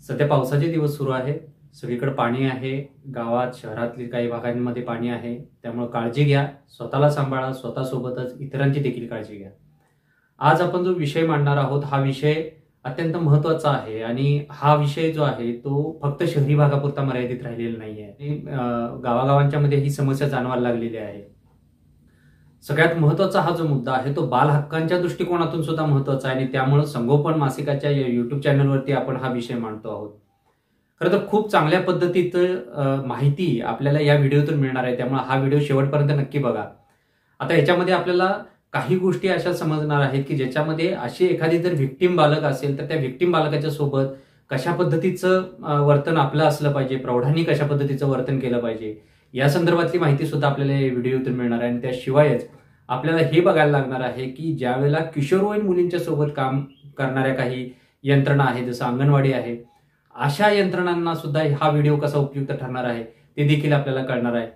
सध्या पावसाचे दिवस सुरू आहे. सगळीकडे पाणी आहे. गावात, शहरातली काही भागांमध्ये पाणी आहे. त्यामुळे काळजी घ्या. स्वतःला सांभाळा. स्वतःसोबतच इतरांची देखील काळजी घ्या. आज आपण जो विषय मांडणार आहोत, हा विषय अत्यंत महत्त्वाचा आहे आणि हा विषय जो आहे तो फक्त शहरी भागापुरता मर्यादित राहिलेला नाहीये. गावागावांच्या मध्ये ही समस्या जाणवायला लागलेली आहे. सगळ्यात महत्त्वाचा हा जो मुद्दा आहे तो बाल हक्कांच्या दृष्टिकोनातून सुद्धा महत्त्वाचा आहे आणि त्यामुळे संगोपन मासिकाच्या युट्यूब चॅनलवरती आपण हा विषय मांडतो आहोत. खरं तर खूप चांगल्या पद्धतीचं माहिती आपल्याला या व्हिडिओतून मिळणार आहे, त्यामुळे हा व्हिडिओ शेवटपर्यंत नक्की बघा. आता याच्यामध्ये आपल्याला काही गोष्टी अशा समजणार आहेत की ज्याच्यामध्ये अशी एखादी जर व्हिक्टीम बालक असेल तर त्या व्हिक्टीम बालकाच्या सोबत कशा पद्धतीचं वर्तन आपलं असलं पाहिजे, प्रौढांनी कशा पद्धतीचं वर्तन केलं पाहिजे, या संदर्भातली माहिती सुद्धा आपल्याला या व्हिडिओतून मिळणार आहे. आणि त्याशिवायच आपल्याला हे बघायला लागणार आहे की ज्यावेळेला किशोरवयीन मुलींच्या सोबत काम करणाऱ्या काही यंत्रणा आहेत, जसं अंगणवाडी आहे, अशा यंत्रणांना सुद्धा हा व्हिडिओ कसा उपयुक्त ठरणार आहे ते देखील आपल्याला कळणार आहे.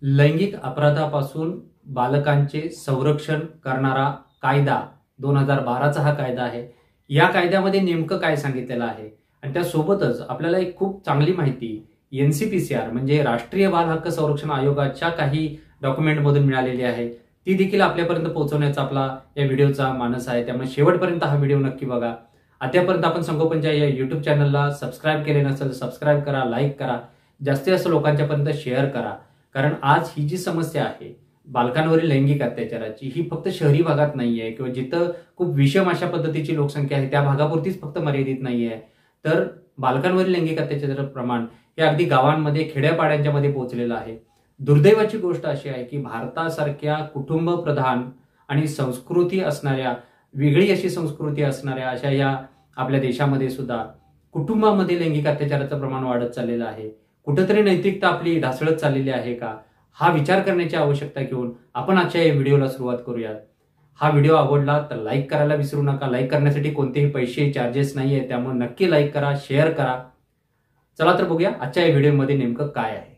लैंगिक अपराधापासून बालकांचे संरक्षण करणारा कायदा 2012चा हा कायदा आहे. या कायद्यामध्ये नेमकं काय सांगितलेलं आहे आणि त्यासोबतच आपल्याला एक खूप चांगली माहिती NCPCR म्हणजे राष्ट्रीय बाल हक्क संरक्षण आयोगाच्या काही डॉक्युमेंटमधून मिळालेली आहे, ती देखील आपल्यापर्यंत पोहोचवण्याचा आपला या व्हिडिओचा मानस आहे. त्यामुळे शेवटपर्यंत हा व्हिडिओ नक्की बघा. आतापर्यंत आपण संगोपनच्या या युट्यूब चॅनलला सबस्क्राईब केले नसेल, सबस्क्राईब करा, लाईक करा, जास्तीत जास्त लोकांच्यापर्यंत शेअर करा. कारण आज ही जी समस्या आहे बालकांवरील लैंगिक अत्याचाराची, ही फक्त शहरी भागात नाही आहे किंवा जिथं खूप विषम अशा पद्धतीची लोकसंख्या आहे त्या भागापुरतीच फक्त मर्यादित नाही आहे, तर बालकांवरील लैंगिक अत्याचाराचं प्रमाण हे अगदी गावांमध्ये, खेड्यापाड्यांच्या मध्ये पोहोचलेलं आहे. दुर्दैवाची गोष्ट अशी आहे की भारतासारख्या कुटुंब प्रधान आणि संस्कृती असणाऱ्या, वेगळी अशी संस्कृती असणाऱ्या अशा या आपल्या देशामध्ये सुद्धा कुटुंबामध्ये लैंगिक अत्याचाराचं प्रमाण वाढत चाललेलं आहे. कुठेतरी नैतिकता आपली ढासळत चाललेली आहे का, हा विचार करण्याची आवश्यकता घेऊन आपण आजच्या या व्हिडिओला सुरुवात करूया. हा व्हिडिओ आवडला तर लाईक करायला विसरू नका. लाईक करण्यासाठी कोणतेही पैसे, चार्जेस नाही आहे, त्यामुळे नक्की लाईक करा, शेअर करा. चला तर बघूया आजच्या या व्हिडिओमध्ये नेमकं काय आहे.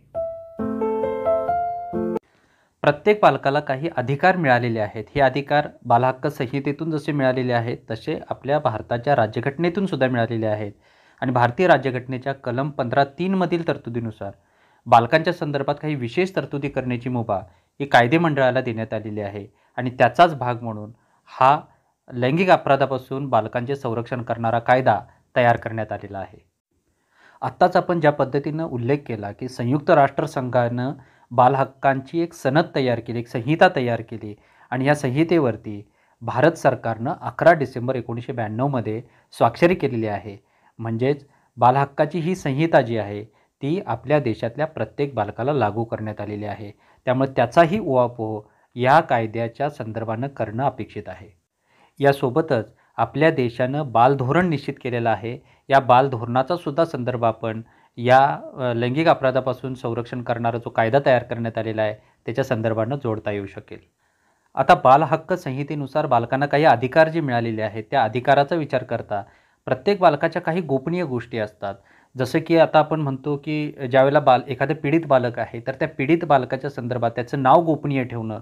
प्रत्येक बालकाला काही अधिकार मिळालेले आहेत. हे अधिकार बालहक्क संहितेतून जसे मिळालेले आहेत तसे आपल्या भारताच्या राज्यघटनेतून सुद्धा मिळालेले आहेत. आणि भारतीय राज्यघटनेच्या कलम 15(3) मधील तरतुदीनुसार बालकांच्या संदर्भात काही विशेष तरतुदी करण्याची मुभा ही कायदेमंडळाला देण्यात आलेली आहे. आणि त्याचाच भाग म्हणून हा लैंगिक अपराधापासून बालकांचे संरक्षण करणारा कायदा तयार करण्यात आलेला आहे. आत्ताच आपण ज्या पद्धतीनं उल्लेख केला की संयुक्त राष्ट्रसंघानं बालहक्कांची एक सनद तयार केली, एक संहिता तयार केली आणि या संहितेवरती भारत सरकारनं 11 डिसेंबर 1992 मध्ये स्वाक्षरी केलेली आहे. म्हणजेच बालहक्काची ही संहिता जी आहे ती आपल्या देशातल्या प्रत्येक बालकाला लागू करण्यात आलेली आहे. त्यामुळे त्याचाही उहापोह या कायद्याच्या संदर्भानं करणं अपेक्षित आहे. यासोबतच आपल्या देशानं बालधोरण निश्चित केलेलं आहे. या बालधोरणाचा सुद्धा संदर्भ आपण या लैंगिक अपराधापासून संरक्षण करणारा जो कायदा तयार करण्यात आलेला आहे त्याच्या संदर्भानं जोडता येऊ शकेल. आता बालहक्क संहितेनुसार बालकांना काही अधिकार जे मिळालेले आहेत त्या अधिकाराचा विचार करता प्रत्येक बालकाच्या काही गोपनीय गोष्टी असतात. जसं की आता आपण म्हणतो की ज्यावेळेला एखादं पीडित बालक आहे तर त्या पीडित बालकाच्या संदर्भात त्याचं नाव गोपनीय ठेवणं,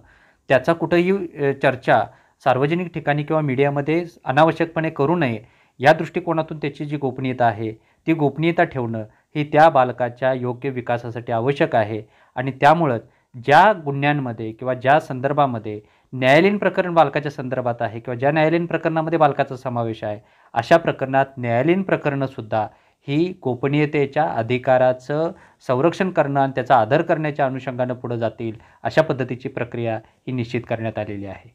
त्याचा कुठेही चर्चा सार्वजनिक ठिकाणी किंवा मीडियामध्ये अनावश्यकपणे करू नये, या दृष्टिकोनातून त्याची जी गोपनीयता आहे ती गोपनीयता ठेवणं ही त्या बालकाच्या योग्य विकासासाठी आवश्यक आहे. आणि त्यामुळंच ज्या गुन्ह्यांमध्ये किंवा ज्या संदर्भामध्ये न्यायालयीन प्रकरण बालकाच्या संदर्भात आहे किंवा ज्या न्यायालयीन प्रकरणामध्ये बालकाचा समावेश आहे अशा प्रकरणात न्यायालयीन प्रकरणंसुद्धा ही गोपनीयतेच्या अधिकाराचं संरक्षण करणं आणि त्याचा आदर करण्याच्या अनुषंगानं पुढे जातील अशा पद्धतीची प्रक्रिया ही निश्चित करण्यात आलेली आहे.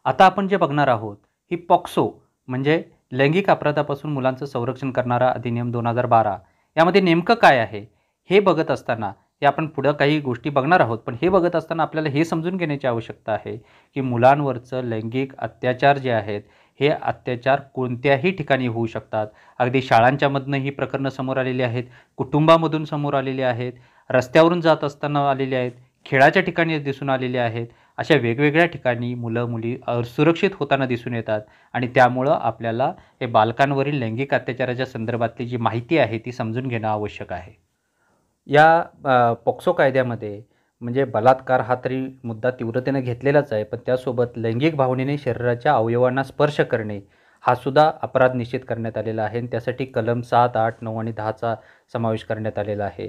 आता आपण जे बघणार आहोत ही पॉक्सो म्हणजे लैंगिक अपराधापासून मुलांचं संरक्षण करणारा अधिनियम 2012. यामध्ये नेमकं काय आहे हे बघत असताना हे आपण पुढं काही गोष्टी बघणार आहोत, पण हे बघत असताना आपल्याला हे समजून घेण्याची आवश्यकता आहे की मुलांवरचं लैंगिक अत्याचार जे आहेत हे अत्याचार कोणत्याही ठिकाणी होऊ शकतात. अगदी शाळांच्यामधनं ही प्रकरणं समोर आलेली आहेत, कुटुंबामधून समोर आलेली आहेत, रस्त्यावरून जात असताना आलेली आहेत, खेळाच्या ठिकाणी दिसून आलेले आहेत. अशा वेगवेगळ्या ठिकाणी मुलं मुली असुरक्षित होताना दिसून येतात आणि त्यामुळं आपल्याला हे बालकांवरील लैंगिक अत्याचाराच्या संदर्भातली जी माहिती आहे ती समजून घेणं आवश्यक आहे. या पॉक्सो कायद्यामध्ये म्हणजे बलात्कार हा तरी मुद्दा तीव्रतेने घेतलेलाच आहे, पण त्यासोबत लैंगिक भावनेने शरीराच्या अवयवांना स्पर्श करणे हा सुद्धा अपराध निश्चित करण्यात आलेला आहे आणि त्यासाठी कलम 7, 8, 9 आणि 10चा समावेश करण्यात आलेला आहे.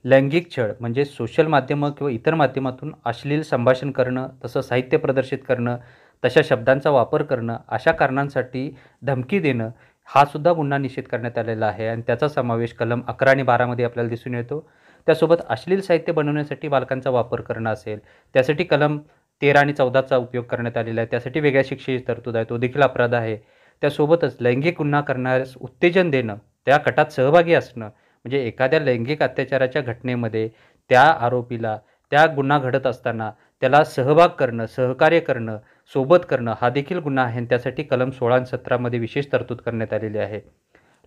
लैंगिक छळ म्हणजे सोशल माध्यमं किंवा इतर माध्यमातून अश्लील संभाषण करणं, तसं साहित्य प्रदर्शित करणं, तशा शब्दांचा वापर करणं, अशा कारणांसाठी धमकी देणं हा सुद्धा गुन्हा निश्चित करण्यात आलेला आहे आणि त्याचा समावेश कलम 11 आणि 12मध्ये आपल्याला दिसून येतो. त्यासोबत अश्लील साहित्य बनवण्यासाठी बालकांचा वापर करणं असेल, त्यासाठी कलम 13 आणि 14चा उपयोग करण्यात आलेला आहे. त्यासाठी वेगळ्या शिक्षेची तरतूद आहे, तो देखील अपराध आहे. त्यासोबतच लैंगिक गुन्हा करणाऱ्यास उत्तेजन देणं, त्या गटात सहभागी असणं, म्हणजे एखाद्या लैंगिक अत्याचाराच्या घटनेमध्ये त्या आरोपीला त्या गुन्हा घडत असताना त्याला सहभाग करणं, सहकार्य करणं, सोबत करणं हा देखील गुन्हा आहे आणि त्यासाठी कलम 16 आणि 17मध्ये विशेष तरतूद करण्यात आलेली आहे.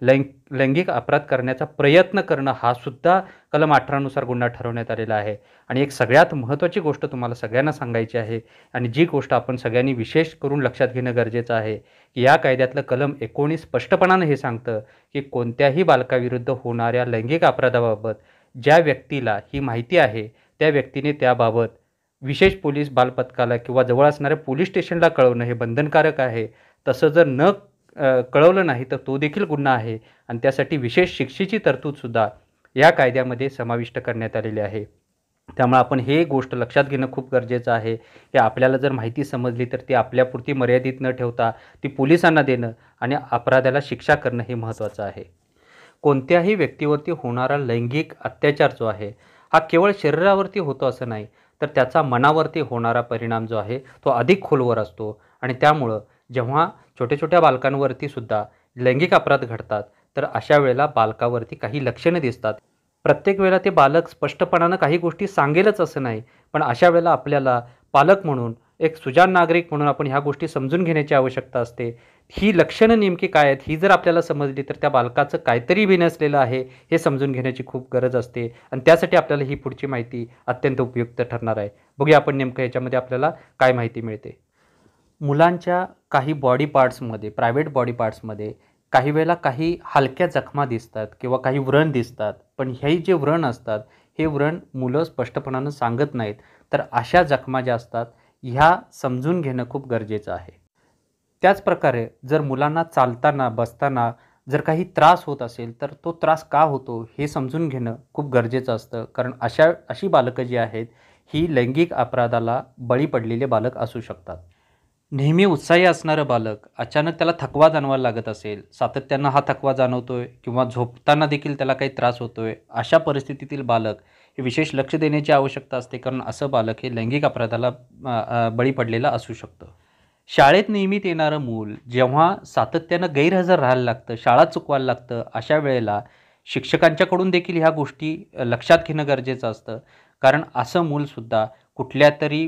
लैंगिक अपराध करण्याचा प्रयत्न करणं हा सुद्धा कलम 18नुसार गुन्हा ठरवण्यात आलेला आहे. आणि एक सगळ्यात महत्त्वाची गोष्ट तुम्हाला सगळ्यांना सांगायची आहे आणि जी गोष्ट आपण सगळ्यांनी विशेष करून लक्षात घेणं गरजेचं आहे की या कायद्यातलं कलम 19 स्पष्टपणानं हे सांगतं की कोणत्याही बालकाविरुद्ध होणाऱ्या लैंगिक अपराधाबाबत ज्या व्यक्तीला ही माहिती आहे त्या व्यक्तीने त्याबाबत विशेष पोलीस बाल पथकाला किंवा जवळ असणाऱ्या पोलीस स्टेशनला कळवणं हे बंधनकारक आहे. तसं जर न कळवलं नाही तर तो देखील गुन्हा आहे आणि त्यासाठी विशेष शिक्षेची तरतूदसुद्धा या कायद्यामध्ये समाविष्ट करण्यात आलेली आहे. त्यामुळे आपण हे गोष्ट लक्षात घेणं खूप गरजेचं आहे की आपल्याला जर माहिती समजली तर ती आपल्यापुरती मर्यादित न ठेवता ती पोलिसांना देणं आणि अपराधाला शिक्षा करणं हे महत्त्वाचं आहे. कोणत्याही व्यक्तीवरती होणारा लैंगिक अत्याचार जो आहे हा केवळ शरीरावरती होतो असं नाही, तर त्याचा मनावरती होणारा परिणाम जो आहे तो अधिक खोलवर असतो आणि त्यामुळं जेव्हा छोट्या छोट्या बालकांवरती सुद्धा लैंगिक अपराध घडतात तर अशा वेळेला बालकावरती काही लक्षणं दिसतात. प्रत्येक वेळेला ते बालक स्पष्टपणानं काही गोष्टी सांगेलच असं नाही, पण अशा वेळेला आपल्याला पालक म्हणून एक सुजाण नागरिक म्हणून आपण ह्या गोष्टी समजून घेण्याची आवश्यकता असते. ही लक्षणं नेमकी काय आहेत ही जर आपल्याला समजली तर त्या बालकाचं काहीतरी बिनसलेलं आहे हे समजून घेण्याची खूप गरज असते आणि त्यासाठी आपल्याला ही पुढची माहिती अत्यंत उपयुक्त ठरणार आहे. बघूया आपण नेमकं याच्यामध्ये आपल्याला काय माहिती मिळते. मुलांच्या काही बॉडी पार्ट्समध्ये, प्रायव्हेट बॉडी पार्ट्समध्ये काही वेळेला काही हलक्या जखमा दिसतात किंवा काही व्रण दिसतात, पण हे जे व्रण असतात हे व्रण मुलं स्पष्टपणानं सांगत नाहीत. तर अशा जखमा ज्या असतात ह्या समजून घेणं खूप गरजेचं आहे. त्याचप्रकारे जर मुलांना चालताना, बसताना जर काही त्रास होत असेल तर तो त्रास का होतो हे समजून घेणं खूप गरजेचं असतं, कारण अशी बालकं जी आहेत ही लैंगिक अपराधाला बळी पडलेले बालक असू शकतात. नेहमी उत्साही असणारं बालक अचानक त्याला थकवा जाणवायला लागत असेल, सातत्यानं हा थकवा जाणवतोय किंवा झोपताना देखील त्याला काही त्रास होतोय, अशा परिस्थितीतील बालक हे विशेष लक्ष देण्याची आवश्यकता असते, कारण असं बालक हे लैंगिक अपराधाला बळी पडलेलं असू शकतं. शाळेत नियमित येणारं मूल जेव्हा सातत्यानं गैरहजर राहायला लागतं, शाळा चुकवायला लागतं, अशा वेळेला शिक्षकांच्याकडून देखील ह्या गोष्टी लक्षात घेणं गरजेचं असतं, कारण असं मूलसुद्धा कुठल्या तरी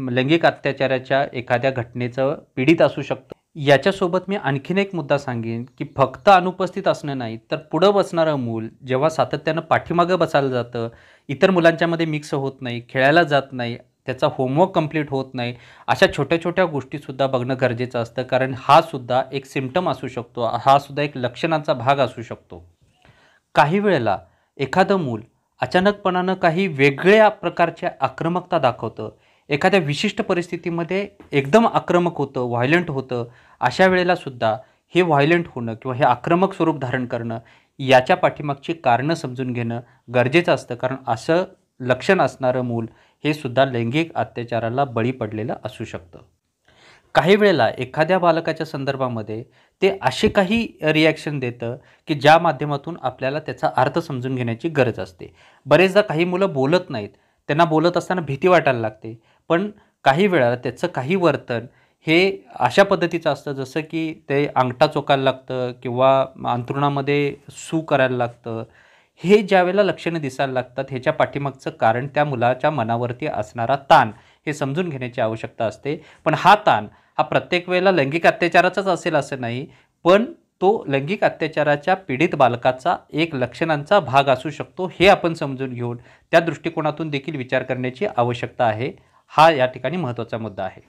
लैंगिक अत्याचाराच्या एखाद्या घटनेचं पीडित असू शकतं. याच्यासोबत मी आणखीन एक मुद्दा सांगेन की फक्त अनुपस्थित असणं नाही, तर पुढं बसणारं मूल जेव्हा सातत्यानं पाठीमागं बसायला जातं, इतर मुलांच्यामध्ये मिक्स होत नाही, खेळायला जात नाही, त्याचा होमवर्क कंप्लीट होत नाही, अशा छोट्या छोट्या गोष्टीसुद्धा बघणं गरजेचं असतं, कारण हा सुद्धा एक सिम्पटम असू शकतो, हा सुद्धा एक लक्षणांचा भाग असू शकतो. काही वेळेला एखादं मूल अचानकपणानं काही वेगळ्या प्रकारच्या आक्रमकता दाखवतं, एखाद्या विशिष्ट परिस्थितीमध्ये एकदम आक्रमक होतं, व्हायलंट होतं, अशा वेळेला सुद्धा हे व्हायलंट होणं किंवा हे आक्रमक स्वरूप धारण करणं याच्या पाठीमागची कारणं समजून घेणं गरजेचं असतं, कारण असं लक्षण असणारं मूल हे सुद्धा लैंगिक अत्याचाराला बळी पडलेलं असू शकतं. काही वेळेला एखाद्या बालकाच्या संदर्भामध्ये ते असे काही रिॲक्शन देतं की ज्या माध्यमातून आपल्याला त्याचा अर्थ समजून घेण्याची गरज असते. बरेचदा काही मुलं बोलत नाहीत, त्यांना बोलत असताना भीती वाटायला लागते, पण काही वेळा त्याचं काही वर्तन हे अशा पद्धतीचं असतं जसं की ते अंगठा चोकायला लागतं किंवा अंथरुणामध्ये सू करायला लागतं. हे ज्यावेळेला लक्षणं दिसायला लागतात ह्याच्या पाठीमागचं कारण त्या मुलाच्या मनावरती असणारा ताण हे समजून घेण्याची आवश्यकता असते. पण हा ताण हा प्रत्येक वेळेला लैंगिक अत्याचाराचाच असेल असं नाही, पण तो लैंगिक अत्याचाराच्या पीडित बालकाचा एक लक्षणांचा भाग असू शकतो, हे आपण समजून घेऊन त्या दृष्टिकोनातून देखील विचार करण्याची आवश्यकता आहे. हा या ठिकाणी महत्त्वाचा मुद्दा आहे.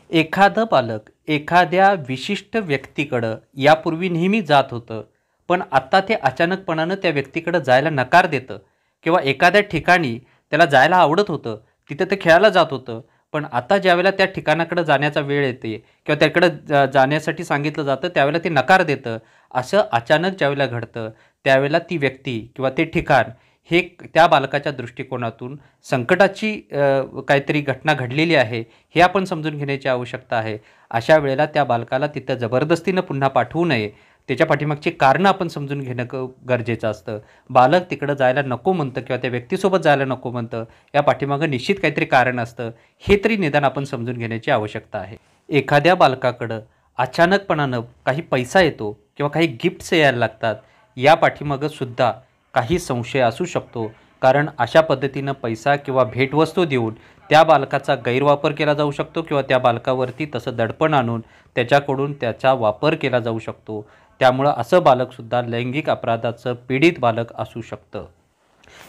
एखादं बालक एखाद्या विशिष्ट व्यक्तीकडं यापूर्वी नेहमी जात होतं, पण आता ते अचानकपणानं त्या व्यक्तीकडं जायला नकार देतं किंवा एखाद्या ठिकाणी त्याला जायला आवडत होतं, तिथं ते खेळायला जात होतं, पण आता ज्यावेळेला त्या ठिकाणाकडे जाण्याचा वेळ येते किंवा त्याकडे जाण्यासाठी सांगितलं जातं त्यावेळेला ते नकार देतं. असं अचानक ज्यावेळेला घडतं त्यावेळेला ती व्यक्ती किंवा ते ठिकाण हे त्या बालकाच्या दृष्टिकोनातून संकटाची काहीतरी घटना घडलेली आहे हे आपण समजून घेण्याची आवश्यकता आहे. अशा वेळेला त्या बालकाला तिथं जबरदस्तीनं पुन्हा पाठवू नये. त्याच्या पाठीमागची कारणं आपण समजून घेणं गरजेचं असतं. बालक तिकडं जायला नको म्हणतं किंवा त्या व्यक्तीसोबत जायला नको म्हणतं, या पाठीमागं निश्चित काहीतरी कारण असतं, हे तरी निदान आपण समजून घेण्याची आवश्यकता आहे. एखाद्या बालकाकडं अचानकपणानं काही पैसा येतो किंवा काही गिफ्ट्स यायला लागतात, या पाठीमागं सुद्धा काही संशय असू शकतो. कारण अशा पद्धतीनं पैसा किंवा भेटवस्तू देऊन त्या बालकाचा गैरवापर केला जाऊ शकतो किंवा त्या बालकावरती तसं दडपण आणून त्याच्याकडून त्याचा वापर केला जाऊ शकतो. त्यामुळं असं बालकसुद्धा लैंगिक अपराधाचं पीडित बालक असू शकतं.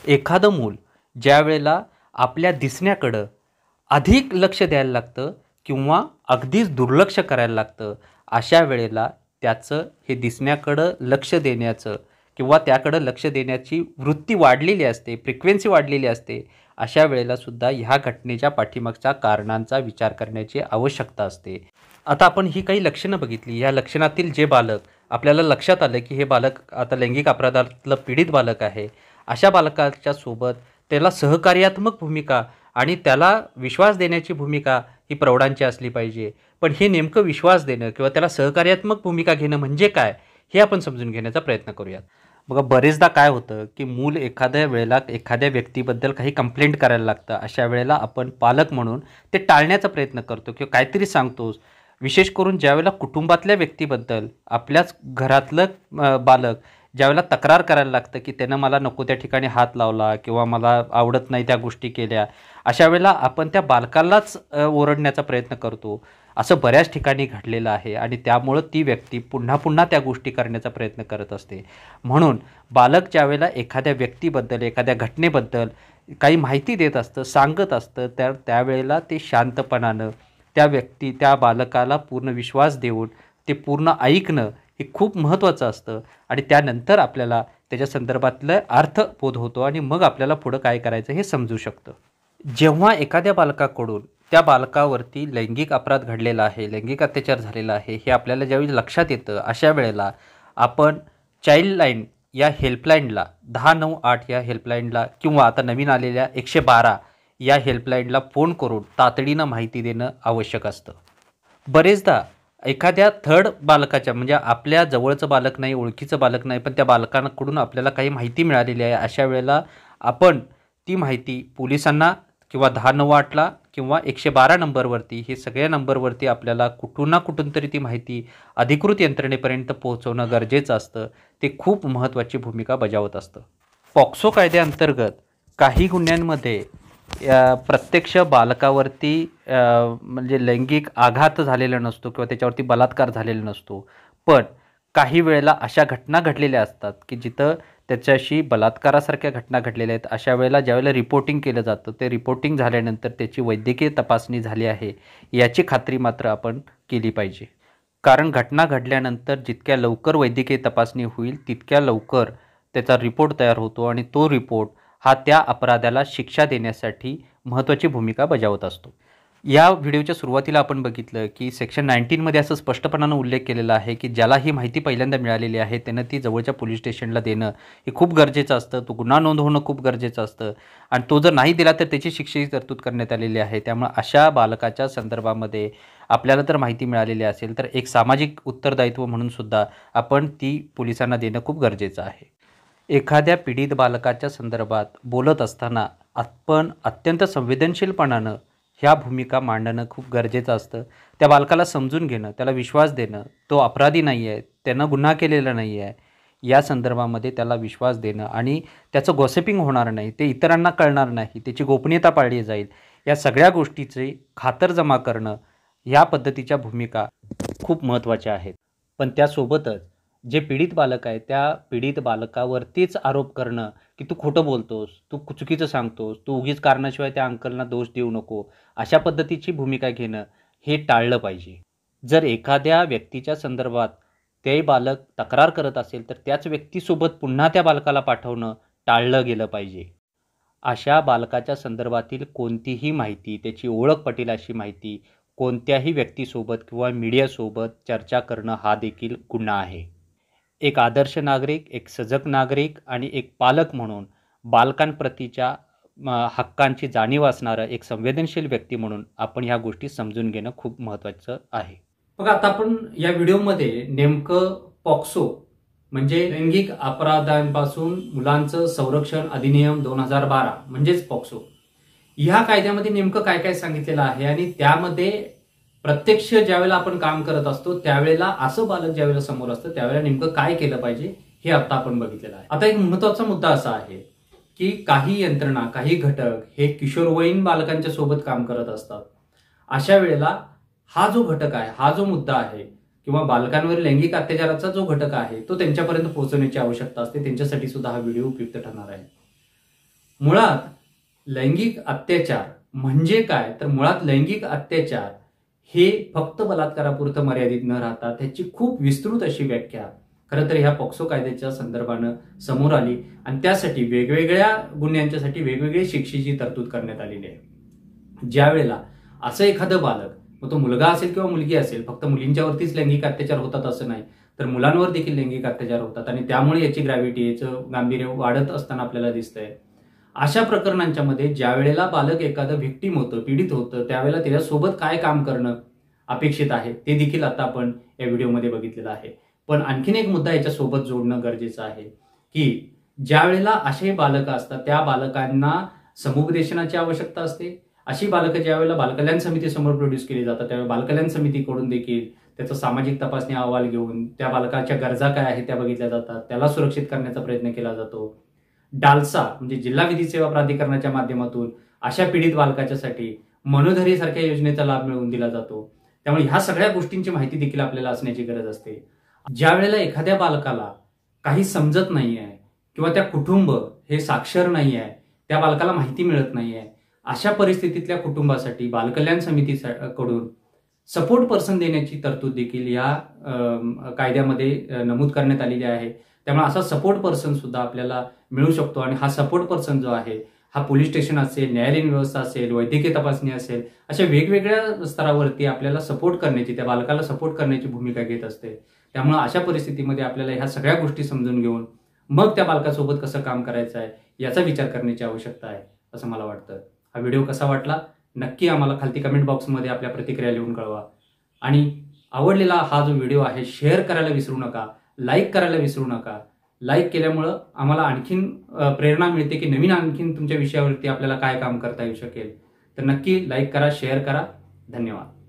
एखादं मूल ज्या वेळेला आपल्या दिसण्याकडं अधिक लक्ष द्यायला लागतं किंवा अगदीच दुर्लक्ष करायला लागतं, अशा वेळेला त्याचं हे दिसण्याकडं लक्ष देण्याचं किंवा त्याकडं लक्ष देण्याची वृत्ती वाढलेली असते, फ्रिक्वेन्सी वाढलेली असते. अशा वेळेलासुद्धा ह्या घटनेच्या पाठीमागच्या कारणांचा विचार करण्याची आवश्यकता असते. आता आपण ही काही लक्षणं बघितली. या लक्षणातील जे बालक आपल्याला लक्षात आलं की हे बालक आता लैंगिक अपराधातलं पीडित बालक आहे, अशा बालकाच्या सोबत त्याला सहकार्यात्मक भूमिका आणि त्याला विश्वास देण्याची भूमिका ही प्रौढांची असली पाहिजे. पण हे नेमकं विश्वास देणं किंवा त्याला सहकार्यात्मक भूमिका घेणं म्हणजे काय, हे आपण समजून घेण्याचा प्रयत्न करूयात. बघा, बरेचदा काय होतं की मूल एखाद्या वेळेला एखाद्या व्यक्तीबद्दल काही कंप्लेंट करायला लागतं. अशा वेळेला आपण पालक म्हणून ते टाळण्याचा प्रयत्न करतो किंवा काहीतरी सांगतोस. विशेष करून ज्यावेळेला कुटुंबातल्या व्यक्तीबद्दल आपल्याच घरातलं बालक ज्यावेळेला तक्रार करायला लागतं की त्यानं मला नको त्या ठिकाणी हात लावला किंवा मला आवडत नाही त्या गोष्टी केल्या, अशा वेळेला आपण त्या बालकालाच ओरडण्याचा प्रयत्न करतो. असं बऱ्याच ठिकाणी घडलेलं आहे आणि त्यामुळं ती व्यक्ती पुन्हा पुन्हा त्या गोष्टी करण्याचा प्रयत्न करत असते. म्हणून बालक ज्यावेळेला एखाद्या व्यक्तीबद्दल एखाद्या घटनेबद्दल काही माहिती देत असतं, सांगत असतं, त्यावेळेला ते शांतपणानं त्या बालकाला पूर्ण विश्वास देऊन ते पूर्ण ऐकणं हे खूप महत्त्वाचं असतं. आणि त्यानंतर आपल्याला त्याच्या संदर्भातलं अर्थबोध होतो आणि मग आपल्याला पुढं काय करायचं हे समजू शकतं. जेव्हा एखाद्या बालकाकडून त्या बालकावरती लैंगिक अपराध घडलेला आहे, लैंगिक अत्याचार झालेला आहे, हे आपल्याला ज्यावेळी लक्षात येतं, अशा वेळेला आपण चाइल्डलाईन या हेल्पलाईनला 1098 या हेल्पलाईनला किंवा आता नवीन आलेल्या 112 या हेल्पलाईनला फोन करून तातडीनं माहिती देणं आवश्यक असतं. बरेचदा एखाद्या थर्ड बालकाच्या म्हणजे आपल्या जवळचं बालक नाही, ओळखीचं बालक नाही, पण त्या बालकांकडून आपल्याला काही माहिती मिळालेली आहे. अशा वेळेला आपण ती माहिती पोलिसांना किंवा 1098ला किंवा 112 नंबरवरती, हे सगळ्या नंबरवरती आपल्याला कुठून ना कुठून तरी ती माहिती अधिकृत यंत्रणेपर्यंत पोहोचवणं गरजेचं असतं. ते खूप महत्त्वाची भूमिका बजावत असतं. पॉक्सो कायद्याअंतर्गत काही गुन्ह्यांमध्ये प्रत्यक्ष बालकावरती म्हणजे लैंगिक आघात झालेला नसतो किंवा त्याच्यावरती बलात्कार झालेला नसतो. पण काही वेळेला अशा घटना घडलेल्या असतात की जिथं त्याच्याशी बलात्कारासारख्या घटना घडलेल्या आहेत. अशा वेळेला ज्यावेळेला रिपोर्टिंग केलं जातं, ते रिपोर्टिंग झाल्यानंतर त्याची वैद्यकीय तपासणी झाली आहे याची खात्री मात्र आपण केली पाहिजे. कारण घटना घडल्यानंतर जितक्या लवकर वैद्यकीय तपासणी होईल तितक्या लवकर त्याचा रिपोर्ट तयार होतो आणि तो रिपोर्ट हा त्या अपराधाला शिक्षा देण्यासाठी महत्त्वाची भूमिका बजावत असतो. या व्हिडिओच्या सुरुवातीला आपण बघितलं की सेक्शन 19मध्ये असं स्पष्टपणानं उल्लेख केलेला आहे की ज्याला ही माहिती पहिल्यांदा मिळालेली आहे त्यानं ती जवळच्या पोलीस स्टेशनला देणं हे खूप गरजेचं असतं. तो गुन्हा नोंद होणं खूप गरजेचं असतं आणि तो जर नाही दिला तर त्याची शिक्षेची तरतूद करण्यात आलेली आहे. त्यामुळे अशा बालकाच्या संदर्भामध्ये आपल्याला तर माहिती मिळालेली असेल तर एक सामाजिक उत्तरदायित्व म्हणून सुद्धा आपण ती पोलिसांना देणं खूप गरजेचं आहे. एखाद्या पीडित बालकाच्या संदर्भात बोलत असताना आपण अत्यंत संवेदनशीलपणानं ह्या भूमिका मांडणं खूप गरजेचं असतं. त्या बालकाला समजून घेणं, त्याला विश्वास देणं, तो अपराधी नाही आहे, त्यानं गुन्हा केलेला नाही आहे, या संदर्भामध्ये त्याला विश्वास देणं आणि त्याचं गॉसिपिंग होणार नाही, ते इतरांना कळणार नाही, त्याची गोपनीयता पाळली जाईल, या सगळ्या गोष्टीची खातरजमा करणं, ह्या पद्धतीच्या भूमिका खूप महत्त्वाच्या आहेत. पण त्यासोबतच जे पीडित बालक आहे त्या पीडित बालकावरतीच आरोप करणं की तू खोटं बोलतोस, तू चुकीचं सांगतोस, तू उगीच कारणाशिवाय त्या अंकलना दोष देऊ नको, अशा पद्धतीची भूमिका घेणं हे टाळलं पाहिजे. जर एखाद्या व्यक्तीच्या संदर्भात ते बालक तक्रार करत असेल तर त्याच व्यक्तीसोबत पुन्हा त्या बालकाला पाठवणं टाळलं गेलं पाहिजे. अशा बालकाच्या संदर्भातील कोणतीही माहिती, त्याची ओळख पटेल अशी माहिती कोणत्याही व्यक्तीसोबत किंवा मीडियासोबत चर्चा करणं हा देखील गुन्हा आहे. एक आदर्श नागरिक, एक सजग नागरिक आणि एक पालक म्हणून बालकांप्रतीच्या हक्कांची जाणीव असणारं एक संवेदनशील व्यक्ती म्हणून आपण ह्या गोष्टी समजून घेणं खूप महत्त्वाचं आहे. बघा, आता आपण या व्हिडिओमध्ये नेमकं पॉक्सो म्हणजे लैंगिक अपराधांपासून मुलांचं संरक्षण अधिनियम 2012 म्हणजेच पॉक्सो ह्या कायद्यामध्ये नेमकं काय काय सांगितलेलं आहे आणि त्यामध्ये प्रत्यक्ष ज्यावेळेला आपण काम करत असतो त्यावेळेला असं बालक ज्यावेळेला समोर असतं त्यावेळेला नेमकं काय केलं पाहिजे हे आता आपण बघितलेलं आहे. आता एक महत्वाचा मुद्दा असा आहे की काही यंत्रणा, काही घटक हे किशोरवयीन बालकांच्या सोबत काम करत असतात. अशा वेळेला हा जो घटक आहे, हा जो मुद्दा आहे किंवा बालकांवर लैंगिक अत्याचाराचा जो घटक आहे तो त्यांच्यापर्यंत पोहोचवण्याची आवश्यकता असते. त्यांच्यासाठी सुद्धा हा व्हिडिओ उपयुक्त ठरणार आहे. मुळात लैंगिक अत्याचार म्हणजे काय, तर मुळात लैंगिक अत्याचार हे फक्त बलात्कारापुरतं मर्यादित न राहता त्याची खूप विस्तृत अशी व्याख्या खरं तर ह्या पॉक्सो कायद्याच्या संदर्भानं समोर आली आणि त्यासाठी वेगवेगळ्या गुन्ह्यांच्यासाठी वेगवेगळी शिक्षेची तरतूद करण्यात आलेली आहे. ज्या वेळेला असं एखादं बालक, मग तो मुलगा असेल किंवा मुलगी असेल, फक्त मुलींच्यावरतीच लैंगिक अत्याचार होतात असं नाही, तर मुलांवर देखील लैंगिक अत्याचार होतात आणि त्यामुळे याची ग्रॅव्हिटी, याचं गांभीर्य वाढत असताना आपल्याला दिसतंय. अशा प्रकरणांच्या मध्ये ज्या वेळेला बालक एखादं व्हिक्टीम होतं, पीडित होतं, त्यावेळेला त्याच्यासोबत काय काम करणं अपेक्षित आहे ते देखील आता आपण या व्हिडिओमध्ये बघितलेलं आहे. पण आणखीन एक मुद्दा याच्यासोबत जोडणं गरजेचं आहे की ज्या वेळेला असे बालक असतात त्या बालकांना समुपदेशनाची आवश्यकता असते. अशी बालकं ज्या वेळेला बालकल्याण समितीसमोर प्रोड्यूस केली जातात त्यावेळेला बालकल्याण समितीकडून देखील त्याचा सामाजिक तपासणी अहवाल घेऊन त्या बालकाच्या गरजा काय आहेत त्या बघितल्या जातात, त्याला सुरक्षित करण्याचा प्रयत्न केला जातो. डालसा म्हणजे जिल्हा विधी सेवा प्राधिकरणाच्या माध्यमातून अशा पीडित बालकाच्यासाठी मनोधैर्य सारख्या योजनेचा लाभ मिळवून दिला जातो. त्यामुळे ह्या सगळ्या गोष्टींची माहिती देखील आपल्याला असण्याची गरज असते. ज्या वेळेला एखाद्या बालकाला काही समजत नाही आहे किंवा त्या कुटुंब हे साक्षर नाही आहे, त्या बालकाला माहिती मिळत नाही आहे, अशा परिस्थितीतल्या कुटुंबासाठी बालकल्याण समितीकडून सपोर्ट पर्सन देण्याची तरतूद देखील या कायद्यामध्ये नमूद करण्यात आलेली आहे. त्यामुळे असा सपोर्ट पर्सन सुद्धा आपल्याला मिळू शकतो आणि हा सपोर्ट पर्सन जो आहे हा पोलीस स्टेशन असेल, न्यायालयीन व्यवस्था असेल, वैद्यकीय तपासणी असेल, अशा वेगवेगळ्या स्तरावरती आपल्याला सपोर्ट करण्याची, त्या बालकाला सपोर्ट करण्याची भूमिका घेत असते. त्यामुळे अशा परिस्थितीमध्ये आपल्याला ह्या सगळ्या गोष्टी समजून घेऊन मग त्या बालकासोबत कसं काम करायचं आहे याचा विचार करण्याची आवश्यकता आहे असं मला वाटतं. हा व्हिडिओ कसा वाटला नक्की आम्हाला खालती कमेंट बॉक्समध्ये आपल्या प्रतिक्रिया लिहून कळवा आणि आवडलेला हा जो व्हिडिओ आहे शेअर करायला विसरू नका, लाईक करायला विसरू नका. लाईक केल्यामुळं आम्हाला आणखीन प्रेरणा मिळते की नवीन आणखीन तुमच्या विषयावरती आपल्याला काय काम करता येऊ शकेल. तर नक्की लाईक करा, शेअर करा. धन्यवाद.